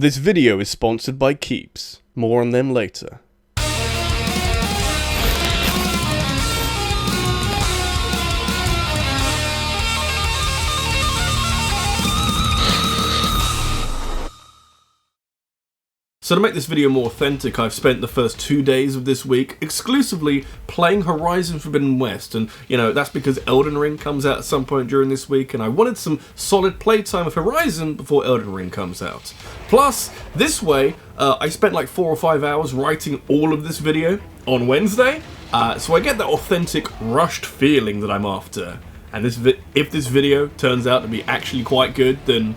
This video is sponsored by Keeps. More on them later. So to make this video more authentic, I've spent the first 2 days of this week exclusively playing Horizon Forbidden West, and you know, that's because Elden Ring comes out at some point during this week, and I wanted some solid playtime of Horizon before Elden Ring comes out. Plus, this way, I spent like 4 or 5 hours writing all of this video on Wednesday, so I get that authentic, rushed feeling that I'm after. And if this video turns out to be actually quite good, then,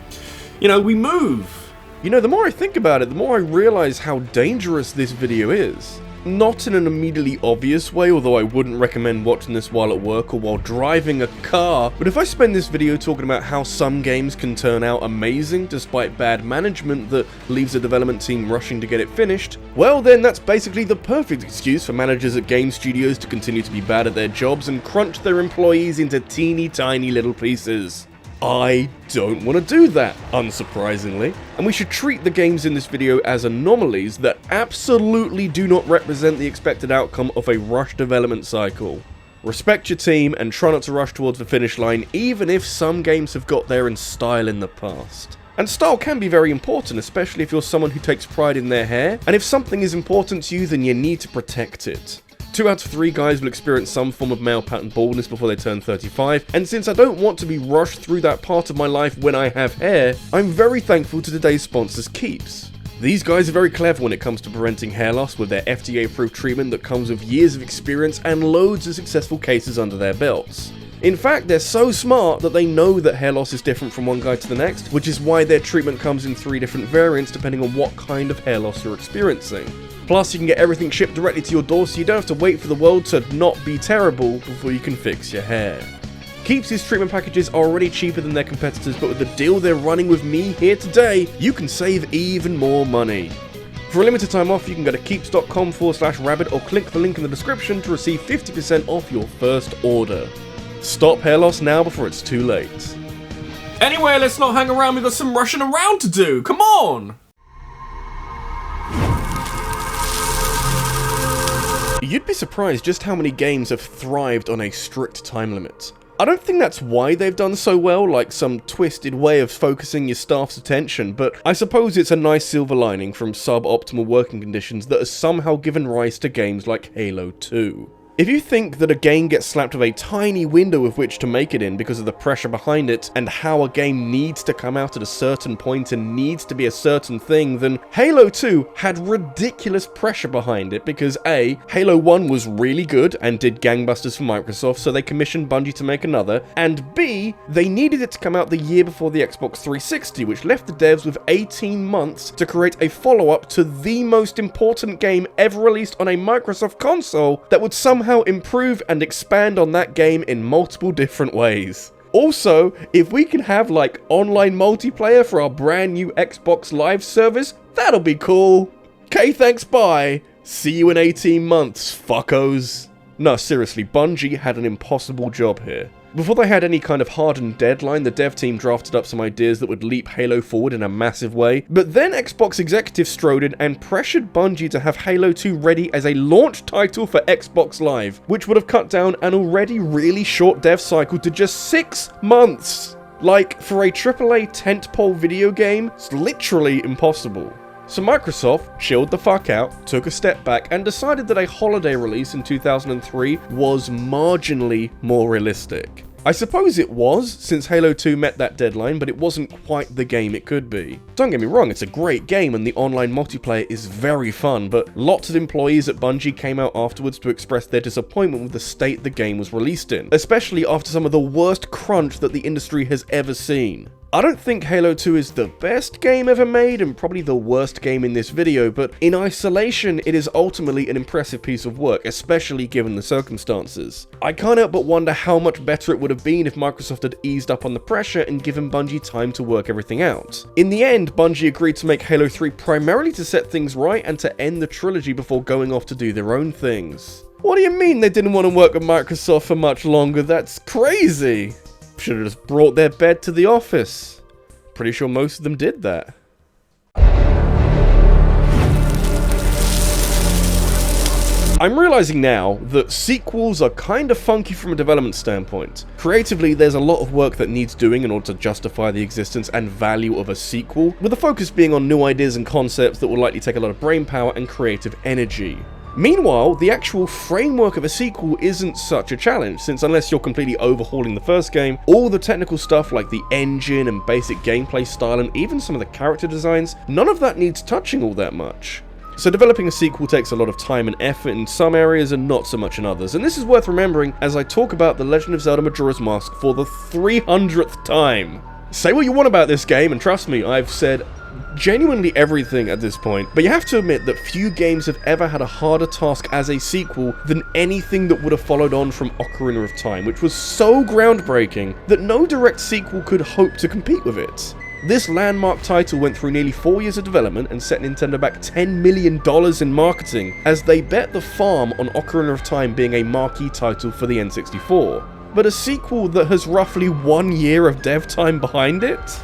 you know, we move. You know, the more I think about it, the more I realise how dangerous this video is. Not in an immediately obvious way, although I wouldn't recommend watching this while at work or while driving a car, but if I spend this video talking about how some games can turn out amazing despite bad management that leaves the development team rushing to get it finished, well then that's basically the perfect excuse for managers at game studios to continue to be bad at their jobs and crunch their employees into teeny tiny little pieces. I don't want to do that, unsurprisingly, and we should treat the games in this video as anomalies that absolutely do not represent the expected outcome of a rushed development cycle. Respect your team and try not to rush towards the finish line, even if some games have got there in style in the past. And style can be very important, especially if you're someone who takes pride in their hair, and if something is important to you, then you need to protect it. 2 out of 3 guys will experience some form of male pattern baldness before they turn 35, and since I don't want to be rushed through that part of my life when I have hair, I'm very thankful to today's sponsors, Keeps. These guys are very clever when it comes to preventing hair loss with their FDA-approved treatment that comes with years of experience and loads of successful cases under their belts. In fact, they're so smart that they know that hair loss is different from one guy to the next, which is why their treatment comes in 3 different variants depending on what kind of hair loss you're experiencing. Plus, you can get everything shipped directly to your door, so you don't have to wait for the world to not be terrible before you can fix your hair. Keeps' treatment packages are already cheaper than their competitors, but with the deal they're running with me here today, you can save even more money. For a limited time off, you can go to keeps.com/rabbid or click the link in the description to receive 50% off your first order. Stop hair loss now before it's too late. Anyway, let's not hang around, we've got some rushing around to do, come on! You'd be surprised just how many games have thrived on a strict time limit. I don't think that's why they've done so well, like some twisted way of focusing your staff's attention, but I suppose it's a nice silver lining from suboptimal working conditions that has somehow given rise to games like Halo 2. If you think that a game gets slapped with a tiny window with which to make it in because of the pressure behind it and how a game needs to come out at a certain point and needs to be a certain thing, then Halo 2 had ridiculous pressure behind it because A, Halo 1 was really good and did gangbusters for Microsoft, so they commissioned Bungie to make another, and B, they needed it to come out the year before the Xbox 360, which left the devs with 18 months to create a follow-up to the most important game ever released on a Microsoft console that would somehow improve and expand on that game in multiple different ways. Also, if we can have like online multiplayer for our brand new Xbox Live service, that'll be cool. Okay, thanks, bye. See you in 18 months, fuckos. No, seriously, Bungie had an impossible job here. Before they had any kind of hardened deadline, the dev team drafted up some ideas that would leap Halo forward in a massive way, but then Xbox executives strode in and pressured Bungie to have Halo 2 ready as a launch title for Xbox Live, which would have cut down an already really short dev cycle to just 6 months. Like, for a AAA tentpole video game, it's literally impossible. So Microsoft chilled the fuck out, took a step back, and decided that a holiday release in 2003 was marginally more realistic. I suppose it was, since Halo 2 met that deadline, but it wasn't quite the game it could be. Don't get me wrong, it's a great game and the online multiplayer is very fun, but lots of employees at Bungie came out afterwards to express their disappointment with the state the game was released in, especially after some of the worst crunch that the industry has ever seen. I don't think Halo 2 is the best game ever made and probably the worst game in this video, but in isolation it is ultimately an impressive piece of work, especially given the circumstances. I can't help but wonder how much better it would have been if Microsoft had eased up on the pressure and given Bungie time to work everything out. In the end, Bungie agreed to make Halo 3 primarily to set things right and to end the trilogy before going off to do their own things. What do you mean they didn't want to work with Microsoft for much longer? That's crazy! Should have just brought their bed to the office. Pretty sure most of them did that. I'm realizing now that sequels are kind of funky from a development standpoint. Creatively, there's a lot of work that needs doing in order to justify the existence and value of a sequel, with the focus being on new ideas and concepts that will likely take a lot of brainpower and creative energy. Meanwhile, the actual framework of a sequel isn't such a challenge, since unless you're completely overhauling the first game, all the technical stuff like the engine and basic gameplay style and even some of the character designs, none of that needs touching all that much. So developing a sequel takes a lot of time and effort in some areas and not so much in others, and this is worth remembering as I talk about The Legend of Zelda Majora's Mask for the 300th time. Say what you want about this game, and trust me, I've said genuinely everything at this point, but you have to admit that few games have ever had a harder task as a sequel than anything that would have followed on from Ocarina of Time, which was so groundbreaking that no direct sequel could hope to compete with it. This landmark title went through nearly 4 years of development and set Nintendo back $10 million in marketing, as they bet the farm on Ocarina of Time being a marquee title for the N64. But a sequel that has roughly 1 year of dev time behind it?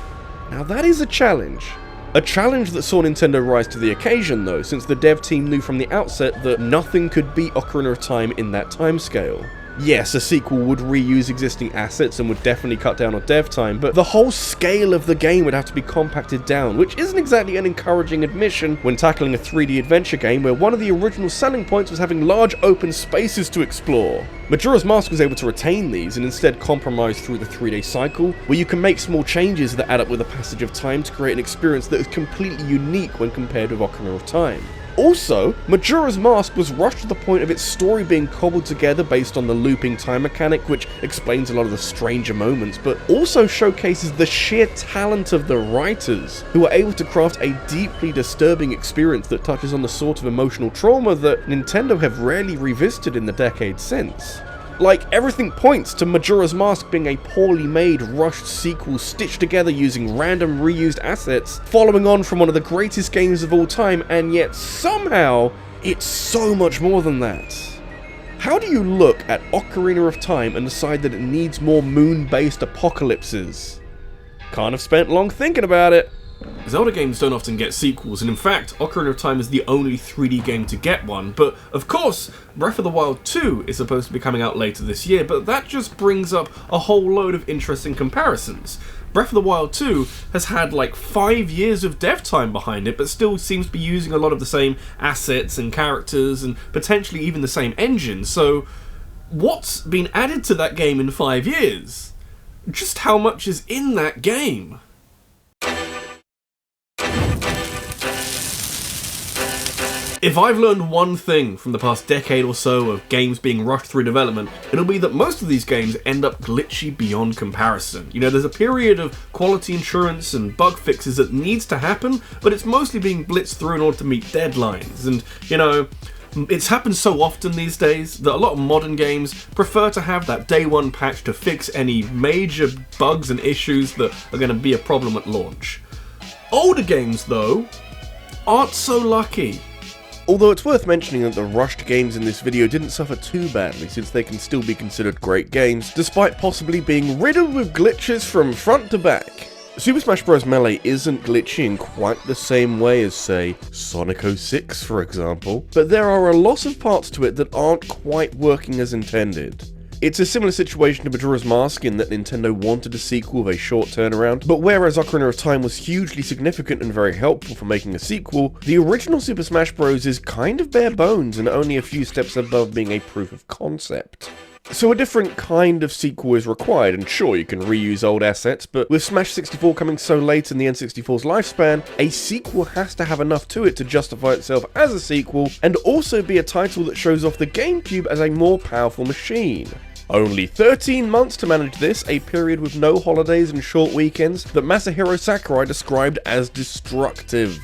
Now that is a challenge. A challenge that saw Nintendo rise to the occasion though, since the dev team knew from the outset that nothing could beat Ocarina of Time in that timescale. Yes, a sequel would reuse existing assets and would definitely cut down on dev time, but the whole scale of the game would have to be compacted down, which isn't exactly an encouraging admission when tackling a 3D adventure game where one of the original selling points was having large open spaces to explore. Majora's Mask was able to retain these and instead compromise through the 3-day cycle, where you can make small changes that add up with the passage of time to create an experience that is completely unique when compared with Ocarina of Time. Also, Majora's Mask was rushed to the point of its story being cobbled together based on the looping time mechanic, which explains a lot of the stranger moments, but also showcases the sheer talent of the writers, who are able to craft a deeply disturbing experience that touches on the sort of emotional trauma that Nintendo have rarely revisited in the decades since. Like, everything points to Majora's Mask being a poorly made, rushed sequel stitched together using random reused assets, following on from one of the greatest games of all time, and yet somehow, it's so much more than that. How do you look at Ocarina of Time and decide that it needs more moon-based apocalypses? Can't have spent long thinking about it. Zelda games don't often get sequels, and in fact, Ocarina of Time is the only 3D game to get one, but of course, Breath of the Wild 2 is supposed to be coming out later this year, but that just brings up a whole load of interesting comparisons. Breath of the Wild 2 has had like 5 years of dev time behind it, but still seems to be using a lot of the same assets and characters, and potentially even the same engine, so what's been added to that game in 5 years? Just how much is in that game? If I've learned one thing from the past decade or so of games being rushed through development, it'll be that most of these games end up glitchy beyond comparison. You know, there's a period of quality assurance and bug fixes that needs to happen, but it's mostly being blitzed through in order to meet deadlines. And, you know, it's happened so often these days that a lot of modern games prefer to have that day one patch to fix any major bugs and issues that are going to be a problem at launch. Older games, though, aren't so lucky. Although it's worth mentioning that the rushed games in this video didn't suffer too badly, since they can still be considered great games, despite possibly being riddled with glitches from front to back. Super Smash Bros. Melee isn't glitchy in quite the same way as, say, Sonic 06 for example, but there are a lot of parts to it that aren't quite working as intended. It's a similar situation to Majora's Mask in that Nintendo wanted a sequel with a short turnaround, but whereas Ocarina of Time was hugely significant and very helpful for making a sequel, the original Super Smash Bros. Is kind of bare bones and only a few steps above being a proof of concept. So a different kind of sequel is required, and sure, you can reuse old assets, but with Smash 64 coming so late in the N64's lifespan, a sequel has to have enough to it to justify itself as a sequel, and also be a title that shows off the GameCube as a more powerful machine. Only 13 months to manage this, a period with no holidays and short weekends that Masahiro Sakurai described as destructive.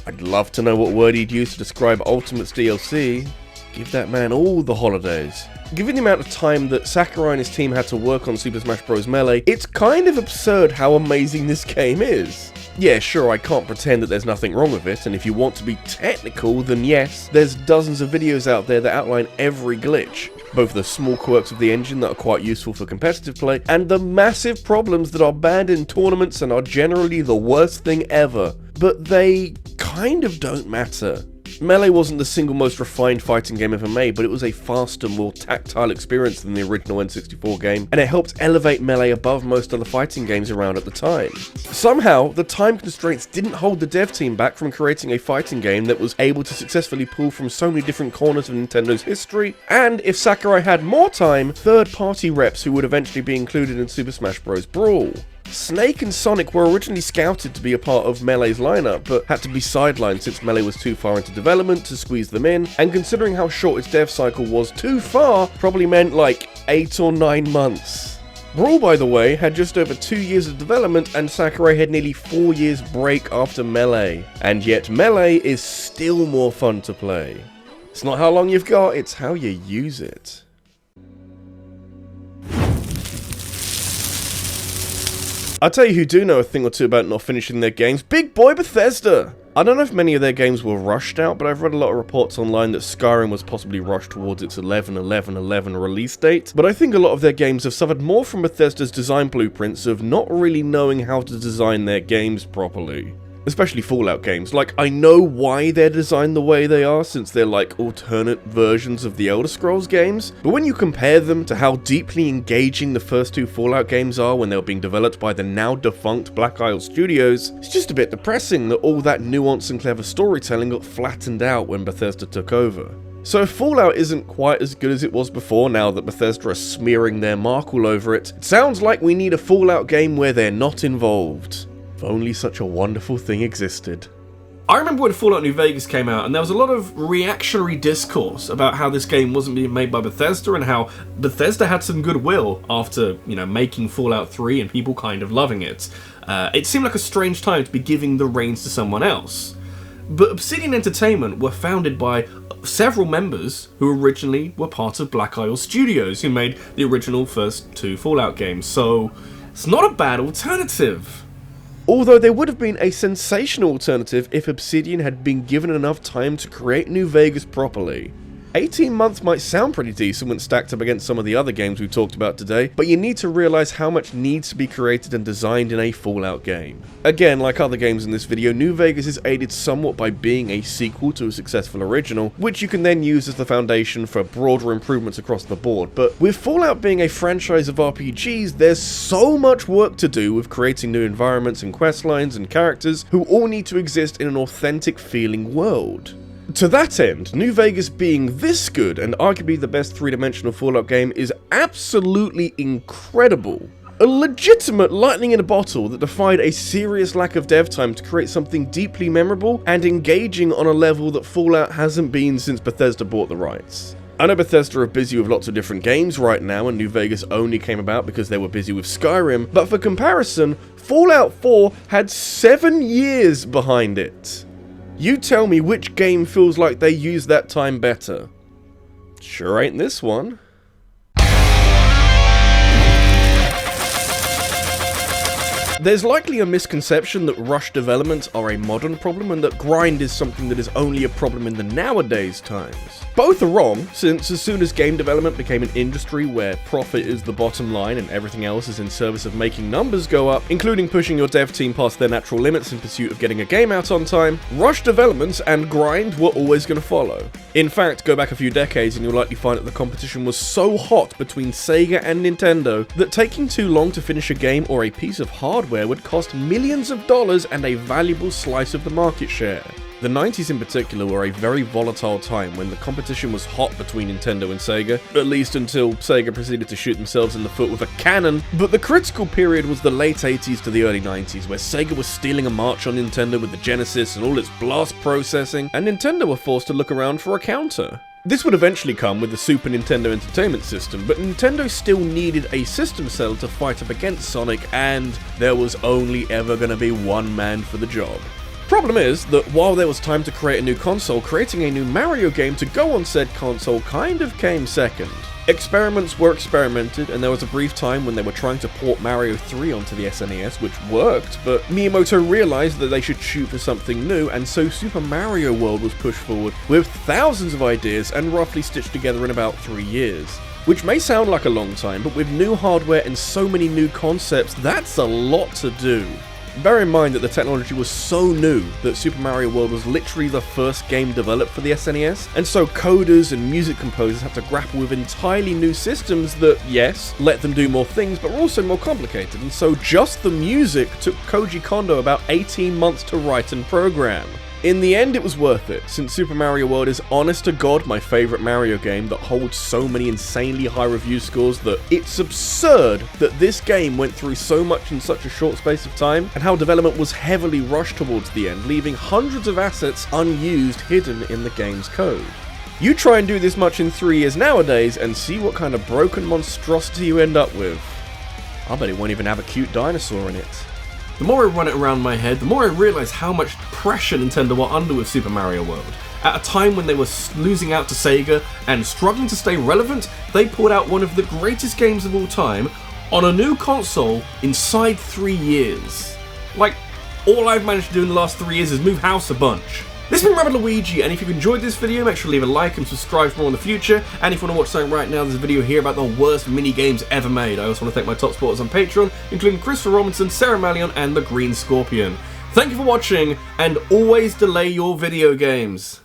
I'd love to know what word he'd use to describe Ultimate's DLC. Give that man all the holidays. Given the amount of time that Sakurai and his team had to work on Super Smash Bros. Melee, it's kind of absurd how amazing this game is. Yeah, sure, I can't pretend that there's nothing wrong with it, and if you want to be technical, then yes, there's dozens of videos out there that outline every glitch. Both the small quirks of the engine that are quite useful for competitive play, and the massive problems that are banned in tournaments and are generally the worst thing ever. But they kind of don't matter. Melee wasn't the single most refined fighting game ever made, but it was a faster, more tactile experience than the original N64 game, and it helped elevate Melee above most other fighting games around at the time. Somehow, the time constraints didn't hold the dev team back from creating a fighting game that was able to successfully pull from so many different corners of Nintendo's history, and if Sakurai had more time, third-party reps who would eventually be included in Super Smash Bros. Brawl. Snake and Sonic were originally scouted to be a part of Melee's lineup, but had to be sidelined since Melee was too far into development to squeeze them in, and considering how short its dev cycle was, too far probably meant like 8 or 9 months. Brawl, by the way, had just over 2 years of development, and Sakurai had nearly 4 years break after Melee. And yet Melee is still more fun to play. It's not how long you've got, it's how you use it. I'll tell you who do know a thing or two about not finishing their games. Big boy Bethesda! I don't know if many of their games were rushed out, but I've read a lot of reports online that Skyrim was possibly rushed towards its 11/11/11 release date, but I think a lot of their games have suffered more from Bethesda's design blueprints of not really knowing how to design their games properly. Especially Fallout games. Like, I know why they're designed the way they are, since they're like alternate versions of the Elder Scrolls games, but when you compare them to how deeply engaging the first 2 Fallout games are when they were being developed by the now defunct Black Isle Studios, it's just a bit depressing that all that nuance and clever storytelling got flattened out when Bethesda took over. So if Fallout isn't quite as good as it was before now that Bethesda are smearing their mark all over it, it sounds like we need a Fallout game where they're not involved. If only such a wonderful thing existed. I remember when Fallout New Vegas came out, and there was a lot of reactionary discourse about how this game wasn't being made by Bethesda, and how Bethesda had some goodwill after, making Fallout 3 and people kind of loving it. It seemed like a strange time to be giving the reins to someone else. But Obsidian Entertainment were founded by several members who originally were part of Black Isle Studios, who made the original first 2 Fallout games, so it's not a bad alternative. Although there would have been a sensational alternative if Obsidian had been given enough time to create New Vegas properly. 18 months might sound pretty decent when stacked up against some of the other games we talked about today, but you need to realise how much needs to be created and designed in a Fallout game. Again, like other games in this video, New Vegas is aided somewhat by being a sequel to a successful original, which you can then use as the foundation for broader improvements across the board, but with Fallout being a franchise of RPGs, there's so much work to do with creating new environments and questlines and characters who all need to exist in an authentic feeling world. To that end, New Vegas being this good and arguably the best 3-dimensional Fallout game is absolutely incredible. A legitimate lightning in a bottle that defied a serious lack of dev time to create something deeply memorable and engaging on a level that Fallout hasn't been since Bethesda bought the rights. I know Bethesda are busy with lots of different games right now, and New Vegas only came about because they were busy with Skyrim, but for comparison, Fallout 4 had 7 years behind it. You tell me which game feels like they used that time better. Sure ain't this one. There's likely a misconception that rush developments are a modern problem and that grind is something that is only a problem in the nowadays times. Both are wrong, since as soon as game development became an industry where profit is the bottom line and everything else is in service of making numbers go up, including pushing your dev team past their natural limits in pursuit of getting a game out on time, rush developments and grind were always going to follow. In fact, go back a few decades and you'll likely find that the competition was so hot between Sega and Nintendo that taking too long to finish a game or a piece of hardware would cost millions of dollars and a valuable slice of the market share. The 90s in particular were a very volatile time when the competition was hot between Nintendo and Sega, at least until Sega proceeded to shoot themselves in the foot with a cannon, but the critical period was the late 80s to the early 90s, where Sega was stealing a march on Nintendo with the Genesis and all its blast processing, and Nintendo were forced to look around for a counter. This would eventually come with the Super Nintendo Entertainment System, but Nintendo still needed a system seller to fight up against Sonic, and there was only ever going to be one man for the job. Problem is that while there was time to create a new console, creating a new Mario game to go on said console kind of came second. Experiments were experimented, and there was a brief time when they were trying to port Mario 3 onto the SNES, which worked, but Miyamoto realized that they should shoot for something new, and so Super Mario World was pushed forward with thousands of ideas and roughly stitched together in about 3 years. Which may sound like a long time, but with new hardware and so many new concepts, that's a lot to do. Bear in mind that the technology was so new that Super Mario World was literally the first game developed for the SNES, and so coders and music composers had to grapple with entirely new systems that, yes, let them do more things, but were also more complicated, and so just the music took Koji Kondo about 18 months to write and program. In the end, it was worth it, since Super Mario World is honest to God my favourite Mario game that holds so many insanely high review scores that it's absurd that this game went through so much in such a short space of time, and how development was heavily rushed towards the end, leaving hundreds of assets unused hidden in the game's code. You try and do this much in 3 years nowadays and see what kind of broken monstrosity you end up with. I bet it won't even have a cute dinosaur in it. The more I run it around my head, the more I realise how much pressure Nintendo were under with Super Mario World. At a time when they were losing out to Sega and struggling to stay relevant, they pulled out one of the greatest games of all time on a new console inside 3 years. Like, all I've managed to do in the last 3 years is move house a bunch. This has been RabbidLuigi, and if you've enjoyed this video, make sure to leave a like and subscribe for more in the future. And if you want to watch something right now, there's a video here about the worst mini games ever made. I also want to thank my top supporters on Patreon, including Christopher Robinson, Sarah Mallion, and the Green Scorpion. Thank you for watching, and always delay your video games.